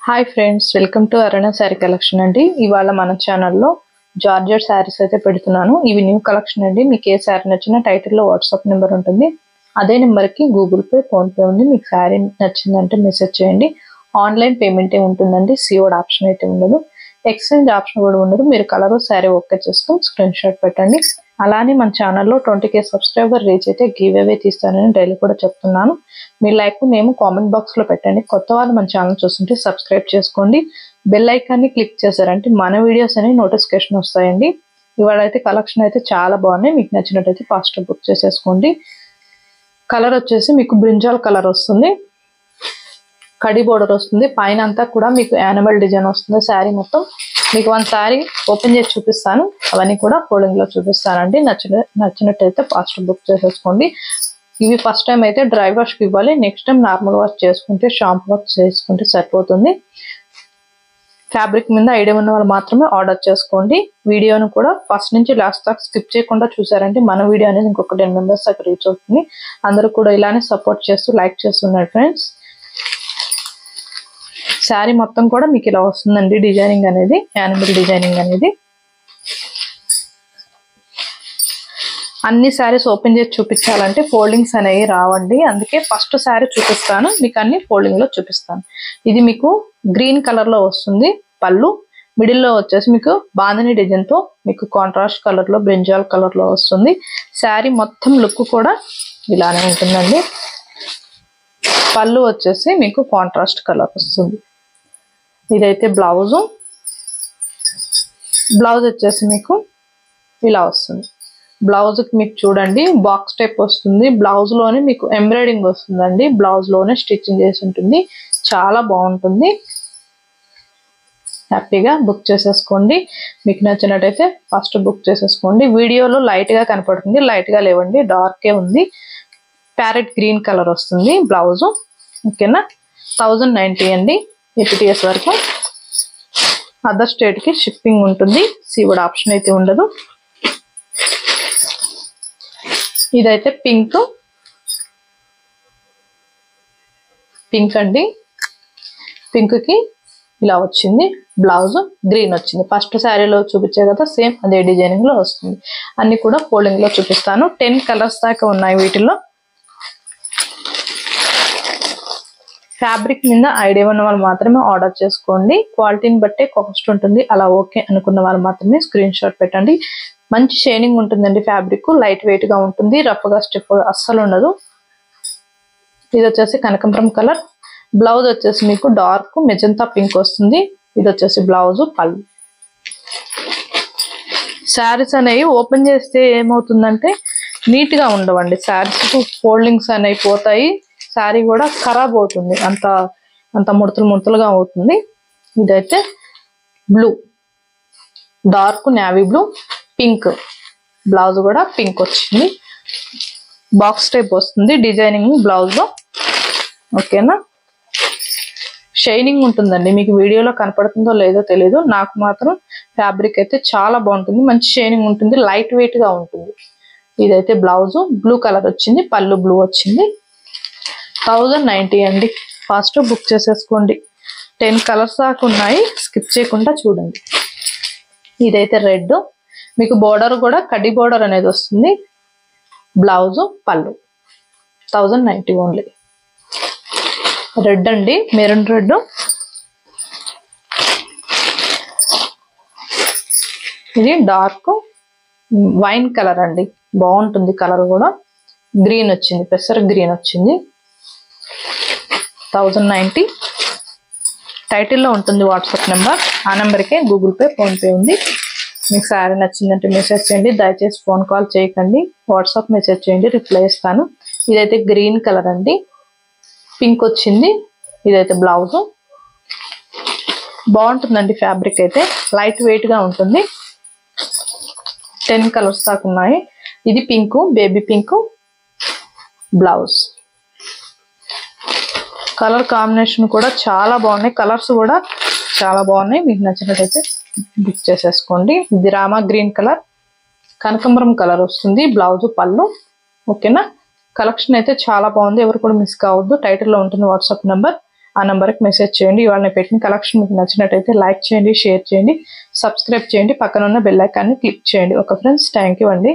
Hi friends, welcome to Aruna sari collection అండి. ఇవాళ మన ఛానల్లో జార్జెట్ శారీస్ అయితే పెడుతున్నాను. ఇవి న్యూ కలెక్షన్ అండి. మీకు ఏ శారీ నచ్చినా టైటిల్లో వాట్సాప్ నెంబర్ ఉంటుంది. అదే నెంబర్కి గూగుల్ పే, ఫోన్పే ఉంది. మీకు శారీ నచ్చిందంటే మెసేజ్ చేయండి. ఆన్లైన్ పేమెంటే ఉంటుందండి. సిఓడి ఆప్షన్ అయితే ఉండదు. ఎక్స్చేంజ్ ఆప్షన్ కూడా ఉండదు. మీరు కలర్ శారీ ఓకే చేసుకుని స్క్రీన్ షాట్ పెట్టండి. అలానే మన ఛానల్లో 20K సబ్స్క్రైబర్ రీచ్ అయితే గివ్ అవే తీస్తానని డైలీ కూడా చెప్తున్నాను. మీ లైక్ నేమ్ కామెంట్ బాక్స్లో పెట్టండి. కొత్త వాళ్ళు మన ఛానల్ చూస్తుంటే సబ్స్క్రైబ్ చేసుకోండి. బెల్ ఐకాన్ని క్లిక్ చేశారంటే మన వీడియోస్ అనేవి నోటిఫికేషన్ వస్తాయండి. ఇవాళ అయితే కలెక్షన్ అయితే చాలా బాగున్నాయి. మీకు నచ్చినట్టయితే ఫాస్ట్గా బుక్ చేసేసుకోండి. కలర్ వచ్చేసి మీకు బ్రింజాల్ కలర్ వస్తుంది. కడి బోర్డర్ వస్తుంది. పైన అంతా కూడా మీకు యానిమల్ డిజైన్ వస్తుంది. శారీ మొత్తం మీకు వన్ శారీ ఓపెన్ చేసి చూపిస్తాను. అవన్నీ కూడా ఫోల్డింగ్ లో చూపిస్తానండి. నచ్చినట్టయితే ఫాస్ట్ బుక్ చేసేసుకోండి. ఇవి ఫస్ట్ టైం అయితే డ్రై వాష్ ఇవ్వాలి. నెక్స్ట్ టైం నార్మల్ వాష్ చేసుకుంటే, షాంపూ వాష్ చేసుకుంటే సరిపోతుంది. ఫ్యాబ్రిక్ మీద ఐడియా ఉన్న వాళ్ళు మాత్రమే ఆర్డర్ చేసుకోండి. వీడియోను కూడా ఫస్ట్ నుంచి లాస్ట్ దాకా స్కిప్ చేయకుండా చూసారంటే మన వీడియో అనేది ఇంకొక 10 మెంబర్స్ దాకా రీచ్ అవుతుంది. అందరూ కూడా ఇలానే సపోర్ట్ చేస్తూ లైక్ చేస్తున్నారు ఫ్రెండ్స్. శారీ మొత్తం కూడా మీకు ఇలా వస్తుందండి. డిజైనింగ్ అనేది యానిమల్ డిజైనింగ్ అనేది. అన్ని శారీస్ ఓపెన్ చేసి చూపించాలంటే ఫోల్డింగ్స్ అనేవి రావండి. అందుకే ఫస్ట్ శారీ చూపిస్తాను, మీకు అన్ని ఫోల్డింగ్ లో చూపిస్తాను. ఇది మీకు గ్రీన్ కలర్ లో వస్తుంది. పళ్ళు మిడిల్లో వచ్చేసి మీకు బాందిని డిజైన్ తో మీకు కాంట్రాస్ట్ కలర్ లో, బ్రింజాల్ కలర్ లో వస్తుంది. శారీ మొత్తం లుక్ కూడా ఇలానే ఉంటుందండి. పళ్ళు వచ్చేసి మీకు కాంట్రాస్ట్ కలర్ వస్తుంది. ఇదైతే బ్లౌజ్ వచ్చేసి మీకు ఇలా వస్తుంది. బ్లౌజ్ కి మీకు చూడండి బాక్స్ టైప్ వస్తుంది. బ్లౌజ్ లోనే మీకు ఎంబ్రాయిడింగ్ వస్తుందండి. బ్లౌజ్ లోనే స్టిచ్చింగ్ చేసి ఉంటుంది. చాలా బాగుంటుంది. హ్యాపీగా బుక్ చేసేసుకోండి. మీకు నచ్చినట్టయితే ఫస్ట్ బుక్ చేసేసుకోండి. వీడియోలో లైట్ గా కనపడుతుంది, లైట్ గా లేవండి, డార్కే ఉంది. ప్యారెట్ గ్రీన్ కలర్ వస్తుంది బ్లౌజ్. ఓకేనా, 1090 అండి. ఏపీటీఎస్ వరకు. అదర్ స్టేట్ కి షిప్పింగ్ ఉంటుంది. సిఓడి ఆప్షన్ అయితే ఉండదు. ఇదైతే పింక్ అండి. పింక్ కి ఇలా వచ్చింది. బ్లౌజ్ గ్రీన్ వచ్చింది. ఫస్ట్ శారీలో చూపించే కదా సేమ్ అదే డిజైనింగ్ లో వస్తుంది. అన్ని కూడా ఫోల్డింగ్ లో చూపిస్తాను. 10 కలర్స్ దాకా ఉన్నాయి వీటిల్లో. ఫ్యాబ్రిక్ మీద ఐడియా ఉన్న వాళ్ళు మాత్రమే ఆర్డర్ చేసుకోండి. క్వాలిటీని బట్టే కాస్ట్ ఉంటుంది. అలా ఓకే అనుకున్న వాళ్ళు మాత్రమే స్క్రీన్ షాట్ పెట్టండి. మంచి షైనింగ్ ఉంటుందండి. ఫ్యాబ్రిక్ లైట్ వెయిట్ గా ఉంటుంది. రఫ్ గా స్టిఫ్ అస్సలు ఉండదు. ఇది వచ్చేసి కనకాంబరం కలర్. బ్లౌజ్ వచ్చేసి మీకు డార్క్ మెజంతా పింక్ వస్తుంది. ఇది వచ్చేసి బ్లౌజ్, పళ్ళు. శారీస్ అనేవి ఓపెన్ చేస్తే ఏమవుతుందంటే నీట్ గా ఉండవండి. శారీస్ ఫోల్డింగ్స్ అనేవి పోతాయి. శారీ కూడా ఖరాబ్ అవుతుంది. అంత ముడతలుగా అవుతుంది. ఇదైతే blue, dark navy blue, pink. Blouse కూడా పింక్ వచ్చింది. బాక్స్ టైప్ వస్తుంది డిజైనింగ్ బ్లౌజ్ లో. ఓకేనా, షైనింగ్ ఉంటుందండి. మీకు వీడియోలో కనపడుతుందో లేదో తెలీదు, నాకు మాత్రం ఫ్యాబ్రిక్ అయితే చాలా బాగుంటుంది. మంచి షైనింగ్ ఉంటుంది. లైట్ వెయిట్ గా ఉంటుంది. ఇదైతే బ్లౌజ్ బ్లూ కలర్ వచ్చింది. పళ్ళు బ్లూ వచ్చింది. 1090 అండి. ఫాస్ట్ బుక్ చేసేసుకోండి. 10 కలర్స్ దాకా ఉన్నాయి. స్కిప్ చేయకుండా చూడండి. ఇదైతే రెడ్. మీకు బోర్డర్ కూడా కడ్డీ బోర్డర్ అనేది వస్తుంది. బ్లౌజ్, పళ్ళు. 1090 ఓన్లీ. రెడ్ అండి, మెరూన్ రెడ్. ఇది డార్క్ వైన్ కలర్ అండి. బాగుంటుంది కలర్ కూడా. గ్రీన్ వచ్చింది, పెసర గ్రీన్ వచ్చింది. 1090. టైటిల్లో ఉంటుంది వాట్సాప్ నెంబర్. ఆ నెంబర్కే గూగుల్ పే, ఫోన్పే ఉంది. మీకు శారీ నచ్చిందంటే మెసేజ్ చేయండి. దయచేసి ఫోన్ కాల్ చేయకండి. వాట్సాప్ మెసేజ్ చేయండి, రిప్లై ఇస్తాను. ఇదైతే గ్రీన్ కలర్ అండి. పింక్ వచ్చింది. ఇదైతే బ్లౌజ్. బాగుంటుందండి. ఫ్యాబ్రిక్ అయితే లైట్ వెయిట్ గా ఉంటుంది. 10 కలర్స్ దాకా ఉన్నాయి. ఇది pink, baby pink. Blouse colour combination కూడా చాలా బాగున్నాయి. కలర్స్ కూడా చాలా బాగున్నాయి. మీకు నచ్చినట్టయితే బుక్ చేసేసుకోండి. ఇది రామా గ్రీన్ కలర్, కనకాంబరం కలర్ వస్తుంది. బ్లౌజ్, పళ్ళు. ఓకేనా, కలెక్షన్ అయితే చాలా బాగుంది. ఎవరు కూడా మిస్ కావద్దు. టైటిల్లో ఉంటుంది వాట్సాప్ నెంబర్. ఆ నెంబర్కి మెసేజ్ చేయండి. ఇవాళ నేను పెట్టిన కలెక్షన్ మీకు నచ్చినట్టయితే లైక్ చేయండి, షేర్ చేయండి, సబ్స్క్రైబ్ చేయండి, పక్కన ఉన్న బెల్ ఐకాన్ని క్లిక్ చేయండి. ఓకే ఫ్రెండ్స్, థ్యాంక్ యూ అండి.